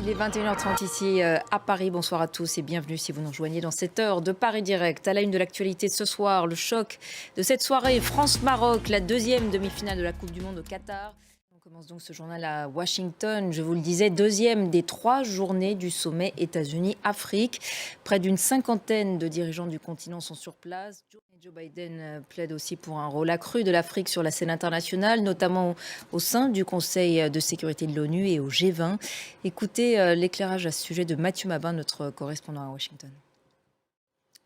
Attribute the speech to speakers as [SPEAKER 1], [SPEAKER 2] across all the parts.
[SPEAKER 1] Il est 21h30 ici à Paris. Bonsoir à tous et bienvenue si vous nous rejoignez dans cette heure de Paris Direct. À la une de l'actualité ce soir, le choc de cette soirée France-Maroc, la deuxième demi-finale de la Coupe du Monde au Qatar. On commence donc ce journal à Washington. Je vous le disais, deuxième des 3 journées du sommet États-Unis-Afrique. Près d'une cinquantaine de dirigeants du continent sont sur place. Joe Biden plaide aussi pour un rôle accru de l'Afrique sur la scène internationale, notamment au sein du Conseil de sécurité de l'ONU et au G20. Écoutez l'éclairage à ce sujet de Mathieu Mabin, notre correspondant à Washington.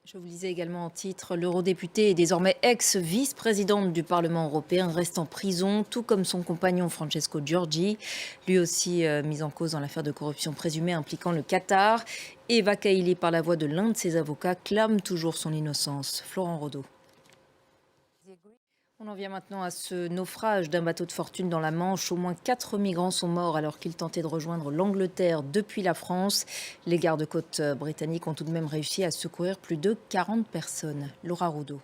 [SPEAKER 1] Je vous lisais également en titre, l'eurodéputée et désormais ex-vice-présidente du Parlement européen reste en prison, tout comme son compagnon Francesco Giorgi, lui aussi mis en cause dans l'affaire de corruption présumée impliquant le Qatar. Eva Kaili, par la voix de l'un de ses avocats, clame toujours son innocence. Florent Rodeau. On en vient maintenant à ce naufrage d'un bateau de fortune dans la Manche. Au moins 4 migrants sont morts alors qu'ils tentaient de rejoindre l'Angleterre depuis la France. Les gardes-côtes britanniques ont tout de même réussi à secourir plus de 40 personnes. Laura Rodeau.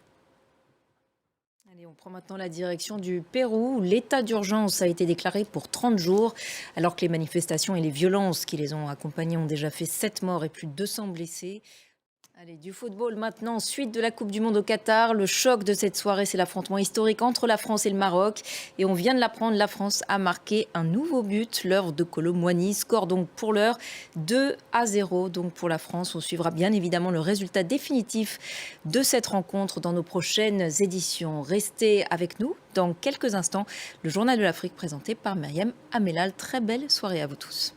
[SPEAKER 1] Allez, on prend maintenant la direction du Pérou. L'état d'urgence a été déclaré pour 30 jours, alors que les manifestations et les violences qui les ont accompagnés ont déjà fait 7 morts et plus de 200 blessés. Allez, du football maintenant, suite de la Coupe du Monde au Qatar. Le choc de cette soirée, c'est l'affrontement historique entre la France et le Maroc. Et on vient de l'apprendre, la France a marqué un nouveau but, l'œuvre de Kolo Muani. Score donc pour l'heure 2-0 donc pour la France. On suivra bien évidemment le résultat définitif de cette rencontre dans nos prochaines éditions. Restez avec nous dans quelques instants. Le journal de l'Afrique présenté par Myriam Amellal. Très belle soirée à vous tous.